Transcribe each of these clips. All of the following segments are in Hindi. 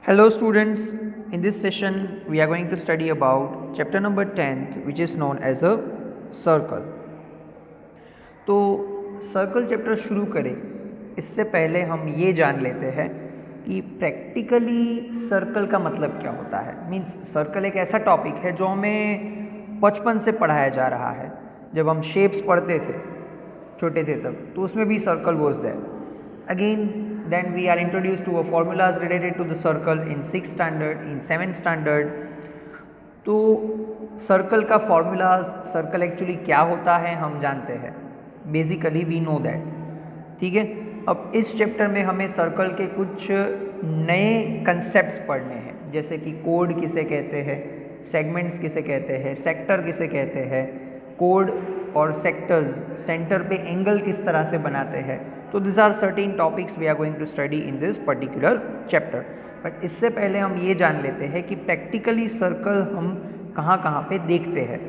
Hello students, in this session we are going to study about chapter number 10th which is known as a circle. तो सर्कल चैप्टर शुरू करें इससे पहले हम ये जान लेते हैं कि प्रैक्टिकली सर्कल का मतलब क्या होता है। मीन्स सर्कल एक ऐसा टॉपिक है जो हमें बचपन से पढ़ाया जा रहा है। जब हम शेप्स पढ़ते थे छोटे थे तब तो उसमें भी circle was there. Again, then we are introduced to formulas related to the circle in 6th standard, in 7th standard. तो सर्कल का फॉर्मूलाज, सर्कल एक्चुअली क्या होता है हम जानते हैं, बेसिकली वी नो दैट। ठीक है, अब इस चैप्टर में हमें सर्कल के कुछ नए कंसेप्ट्स पढ़ने हैं, जैसे कि कोड किसे कहते हैं, सेगमेंट्स किसे कहते हैं, सेक्टर किसे कहते हैं, कोड और सेक्टर्स सेंटर पे एंगल किस तरह से बनाते हैं। तो this are certain topics we are going to study in this particular chapter. But इससे पहले हम ये जान लेते हैं कि प्रैक्टिकली सर्कल हम कहाँ कहाँ पे देखते हैं।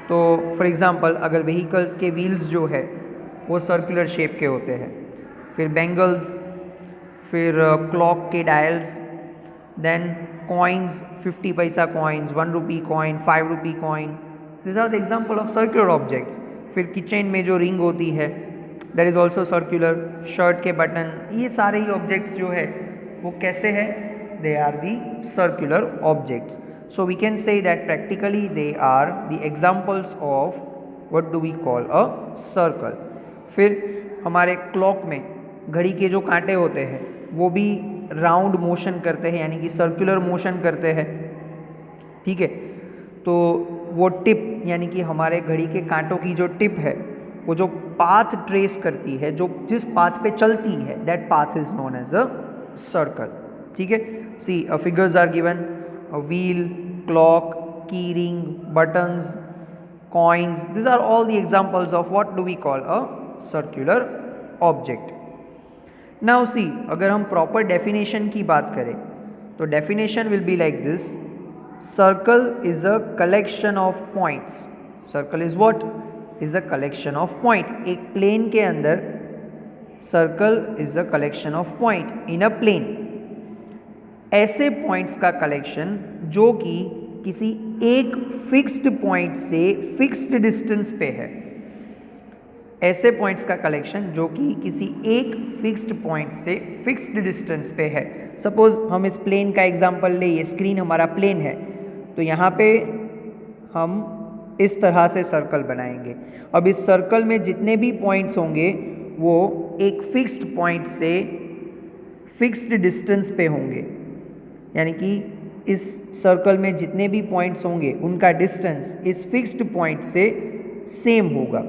तो फॉर एग्जांपल अगर व्हीकल्स के व्हील्स जो है वो सर्कुलर शेप के होते हैं, फिर बैंगल्स, फिर क्लॉक के dials, then coins, 50 paisa coins, 1 rupee coin, 5 rupee coin, this are the example of circular objects. फिर किचन में जो रिंग होती है that is also circular, shirt के बटन, ये सारे ही ऑब्जेक्ट्स जो है वो कैसे है, they are the circular objects. So we can say that practically they are the examples of what do we call a circle. फिर हमारे क्लॉक में घड़ी के जो कांटे होते हैं वो भी राउंड मोशन करते हैं, यानी कि सर्कुलर मोशन करते हैं। ठीक है, तो वो टिप यानी कि हमारे घड़ी के कांटों की जो टिप है वो जो पाथ ट्रेस करती है, जो जिस पाथ पे चलती है, that path is known as a circle. ठीक है, see figures are given, wheel, clock, key ring, buttons, coins, this are all the examples of what do we call a circular object. Now see, अगर हम प्रॉपर डेफिनेशन की बात करें तो definition will be like this: circle is a collection of points. Circle is what? Is a collection of point. एक plane के अंदर circle is a collection of point in a plane. ऐसे points का collection जो कि किसी एक fixed point से fixed distance पे है। ऐसे points का collection जो कि किसी एक fixed point से fixed distance पे है। सपोज हम इस प्लेन का एग्जांपल ले, ये स्क्रीन हमारा प्लेन है, तो यहाँ पे हम इस तरह से सर्कल बनाएंगे। अब इस सर्कल में जितने भी पॉइंट्स होंगे वो एक फिक्स्ड पॉइंट से फिक्स्ड डिस्टेंस पे होंगे, यानी कि इस सर्कल में जितने भी पॉइंट्स होंगे उनका डिस्टेंस इस फिक्स्ड पॉइंट से सेम होगा।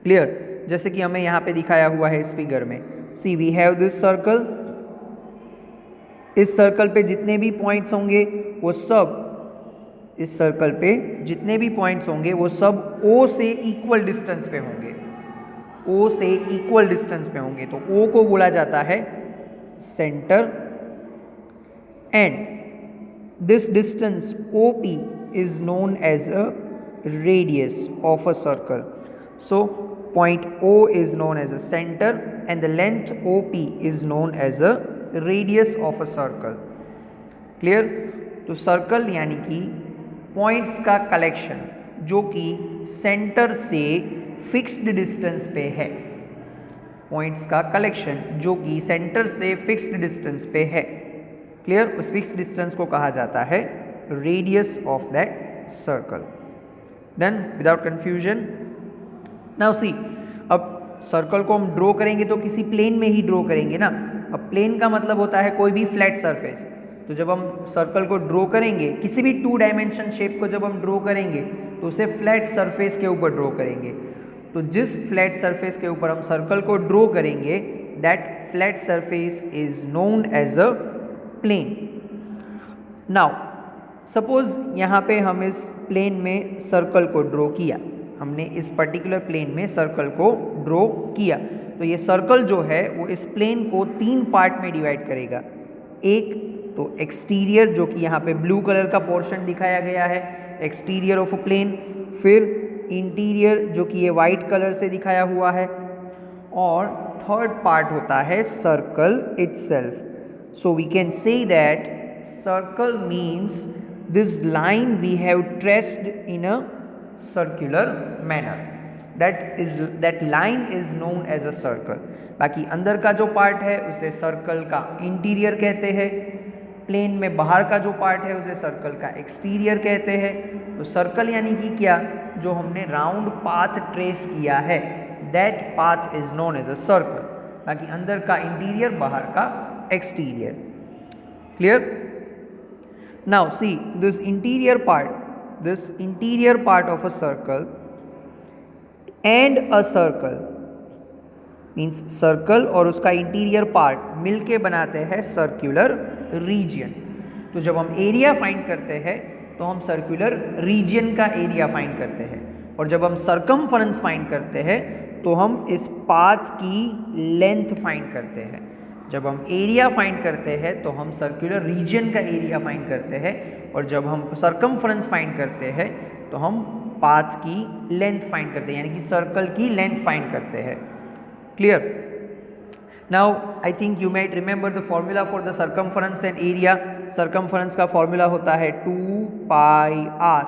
क्लियर? जैसे कि हमें यहाँ पे दिखाया हुआ है इस फिगर में, सी वी हैव दिस सर्कल। इस सर्कल पे जितने भी पॉइंट्स होंगे वो सब, इस सर्कल पे जितने भी पॉइंट्स होंगे वो सब O से इक्वल डिस्टेंस पे होंगे, O से इक्वल डिस्टेंस पे होंगे। तो O को बोला जाता है centre, and this distance OP is known as a radius of a circle. So point O is known as a centre and the length OP is known as a radius of a circle. Clear? तो सर्कल यानी कि पॉइंट्स का कलेक्शन जो कि सेंटर से फिक्स्ड डिस्टेंस पे है। पॉइंट्स का कलेक्शन जो कि सेंटर से फिक्स्ड डिस्टेंस पे है। क्लियर? उस फिक्स्ड डिस्टेंस को कहा जाता है radius of that circle. Done without confusion. Now see, अब सर्कल को हम ड्रॉ करेंगे तो किसी प्लेन में ही ड्रॉ करेंगे ना। अब प्लेन का मतलब होता है कोई भी फ्लैट सरफेस। तो जब हम सर्कल को ड्रॉ करेंगे, किसी भी 2 डायमेंशन शेप को जब हम ड्रॉ करेंगे तो उसे फ्लैट सरफेस के ऊपर ड्रॉ करेंगे। तो जिस फ्लैट सरफेस के ऊपर हम सर्कल को ड्रॉ करेंगे that flat surface is known as a plane. Now suppose यहाँ पे हम इस प्लेन में सर्कल को ड्रॉ किया, हमने इस पर्टिकुलर प्लेन में सर्कल को ड्रॉ किया, तो ये सर्कल जो है वो इस प्लेन को 3 पार्ट में डिवाइड करेगा। एक तो एक्सटीरियर जो कि यहाँ पे ब्लू कलर का पोर्शन दिखाया गया है, एक्सटीरियर ऑफ अ प्लेन। फिर इंटीरियर जो कि ये वाइट कलर से दिखाया हुआ है, और थर्ड पार्ट होता है circle itself. So we can say that circle means this line we have traced in a circular manner. That line is known as a circle. बाकी अंदर का जो पार्ट है उसे सर्कल का इंटीरियर कहते हैं, प्लेन में बाहर का जो पार्ट है उसे सर्कल का एक्सटीरियर कहते हैं। तो सर्कल यानी कि क्या, जो हमने राउंड पाथ ट्रेस किया है, that path is known as a circle. बाकी अंदर का इंटीरियर, बाहर का exterior. Clear? Now see this interior part of a circle and a circle means circle और उसका इंटीरियर पार्ट मिलके बनाते हैं सर्कुलर रीजन। तो जब हम एरिया फाइंड करते हैं तो हम सर्कुलर रीजन का एरिया फाइंड करते हैं, और जब हम सरकमफरेंस फाइंड करते हैं तो हम इस पाथ की लेंथ फाइंड करते हैं। जब हम एरिया फाइंड करते हैं तो हम सर्कुलर रीजन का एरिया फाइंड करते हैं, और जब हम सरकमफरेंस फाइंड करते हैं तो हम पाथ की लेंथ फाइंड करते हैं, यानी कि सर्कल की लेंथ फाइंड करते हैं। Clear? Now I think you might remember the formula for the circumference and area. Circumference का फॉर्मूला होता है 2 पाई आर,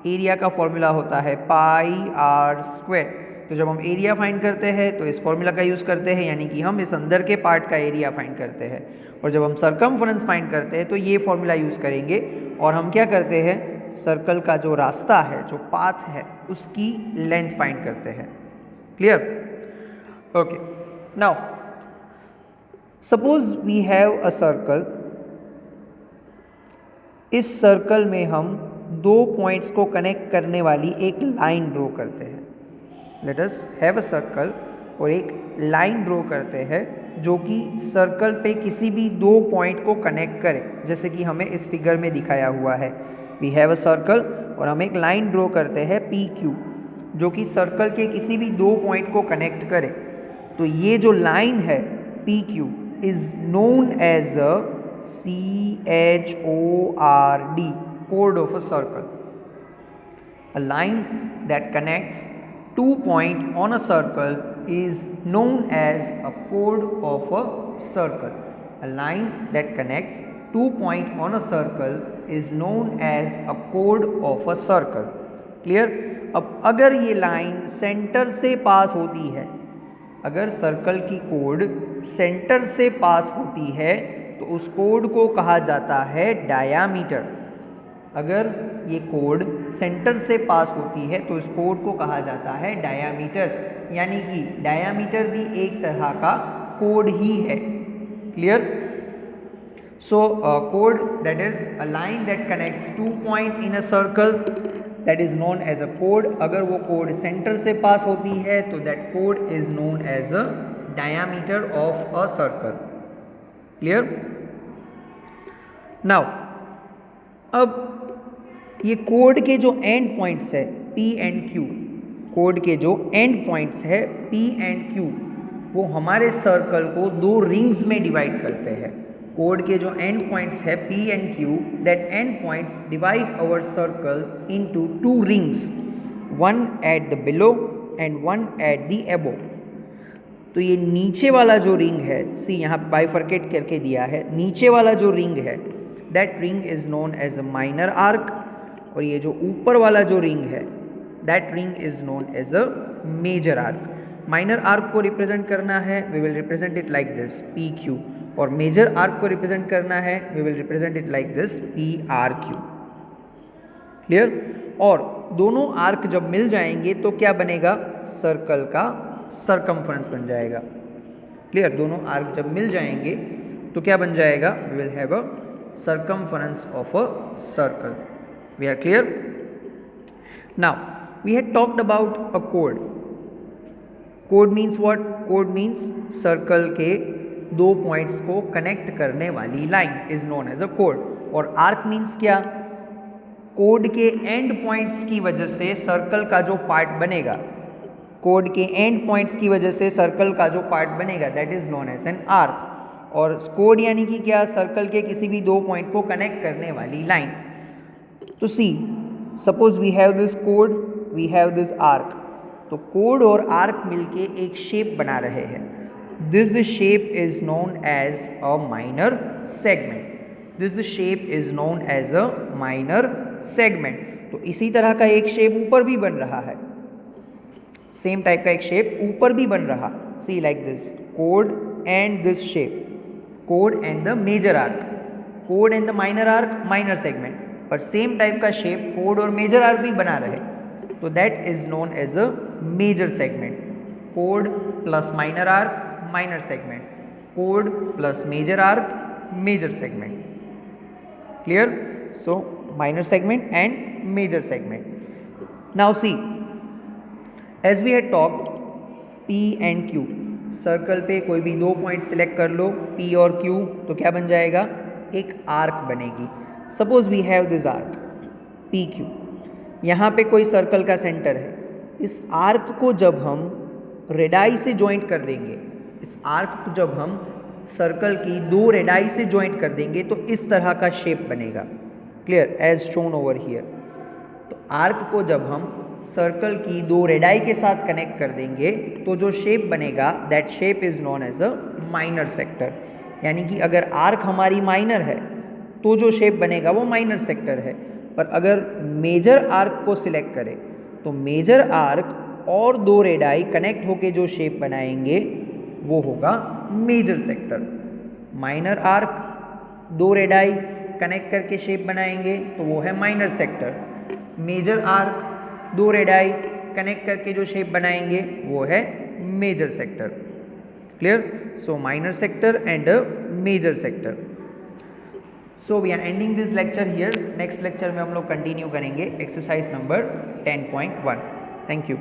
एरिया का फॉर्मूला होता है पाई आर स्क्वायर। तो जब हम एरिया फाइंड करते हैं तो इस फॉर्मूला का यूज़ करते हैं, यानी कि हम इस अंदर के पार्ट का एरिया फाइंड करते हैं, और जब हम सरकमफरेंस फाइंड करते हैं तो ये फॉर्मूला यूज़ करेंगे, और हम क्या करते हैं, सर्कल का जो रास्ता है, जो पाथ है, उसकी लेंथ फाइंड करते हैं। Clear? Okay, now suppose we have a circle. इस सर्कल में हम दो पॉइंट्स को कनेक्ट करने वाली एक लाइन ड्रॉ करते हैं। Let us have a circle, और एक लाइन ड्रॉ करते हैं जो कि सर्कल पे किसी भी दो पॉइंट को कनेक्ट करे, जैसे कि हमें इस फिगर में दिखाया हुआ है। वी हैव अ सर्कल और हम एक लाइन ड्रॉ करते हैं पी क्यू, जो कि सर्कल के किसी भी दो पॉइंट को कनेक्ट करे। तो ये जो लाइन है P Q is known as a CHORD, chord of a circle. A line that connects two points on a circle is known as a chord of a circle. A line that connects 2 points on a circle is known as a chord of a circle. Clear? अब अगर ये लाइन सेंटर से पास होती है, अगर सर्कल की कोड सेंटर से पास होती है तो उस कोड को कहा जाता है डायामीटर। अगर ये कोड सेंटर से पास होती है तो इस कोड को कहा जाता है डायामीटर, यानी कि डायामीटर भी एक तरह का कोड ही है। क्लियर? सो कोड that is a line that connects 2 point in a circle, that is known as a कोड। अगर वो कोड सेंटर से पास होती है तो दैट कोड is known as a diameter of a circle. Clear? Now अब ये कोड के जो एंड पॉइंट्स है P एंड Q, कोड के जो एंड पॉइंट्स है P एंड Q, वो हमारे सर्कल को दो रिंग्स में डिवाइड करते हैं। कोड के जो एंड पॉइंट्स है P and Q, that end points divide our circle into 2 rings, one at the below and one at the above. तो ये नीचे वाला जो रिंग है, सी यहाँ बाइफर्केट करके दिया है, नीचे वाला जो रिंग है that ring is known as a minor arc, और ये जो ऊपर वाला जो रिंग है that ring is known as a major arc. Minor arc को रिप्रेजेंट करना है, we will represent it like this P Q, और मेजर आर्क को रिप्रेजेंट करना है, we will represent it like this P R Q. Clear? और दोनों आर्क जब मिल जाएंगे तो क्या बनेगा, सर्कल का सरकमफ्रेंस बन जाएगा। क्लियर? दोनों आर्क जब मिल जाएंगे तो क्या बन जाएगा, we will have a circumference of a circle. We are clear? Now we had talked about a chord. Chord means what? Chord means circle के दो पॉइंट्स को कनेक्ट करने वाली line is known as a chord. और आर्क मीन्स क्या, कोड के एंड पॉइंट्स की वजह से सर्कल का जो पार्ट बनेगा, कोड के एंड पॉइंट्स की वजह से सर्कल का जो पार्ट बनेगा that is known as an arc. और कोड यानी कि क्या, सर्कल के किसी भी दो पॉइंट को कनेक्ट करने वाली लाइन। तो see suppose we have this कोड, वी हैव दिस आर्क। तो कोड और आर्क मिलके एक शेप बना रहे हैं। this shape is known as a minor segment. This shape is known as a minor segment. तो इसी तरह का एक शेप ऊपर भी बन रहा है, सेम टाइप का एक शेप ऊपर भी बन रहा. सी like this code and this shape, code and the major arc, code and the minor arc, minor segment. पर सेम टाइप का शेप कोड और मेजर आर्क भी बना रहे, तो that is known as a major segment. Code plus minor arc, minor segment, code plus major arc, major segment. Clear? So minor segment and major segment. Now see, as we had talked, P and Q, circle पे कोई भी दो पॉइंट सिलेक्ट कर लो, P और Q, तो क्या बन जाएगा? एक आर्क बनेगी. Suppose we have this arc P Q. यहाँ पे कोई सर्कल का सेंटर है. इस आर्क को जब हम रेडाई से ज्वाइंट कर देंगे, इस आर्क को जब हम सर्कल की दो रेडाई से ज्वाइंट कर देंगे तो इस तरह का शेप बनेगा. Clear? As shown over here. तो आर्क को जब हम सर्कल की दो रेडाई के साथ कनेक्ट कर देंगे तो जो शेप बनेगा, that shape is known as a minor sector. यानी कि अगर आर्क हमारी माइनर है तो जो शेप बनेगा वो माइनर सेक्टर है. पर अगर मेजर आर्क को सिलेक्ट करें तो मेजर आर्क और दो रेडाई कनेक्ट होके जो शेप बनाएंगे वो होगा मेजर सेक्टर. माइनर आर्क दो रेडाई कनेक्ट करके शेप बनाएंगे तो वो है माइनर सेक्टर. मेजर आर्क दो रेडाई कनेक्ट करके जो शेप बनाएंगे वो है major sector. Clear? So minor sector and major sector. So we are ending this lecture here. Next lecture में हम लोग कंटिन्यू करेंगे एक्सरसाइज नंबर 10.1. Thank you.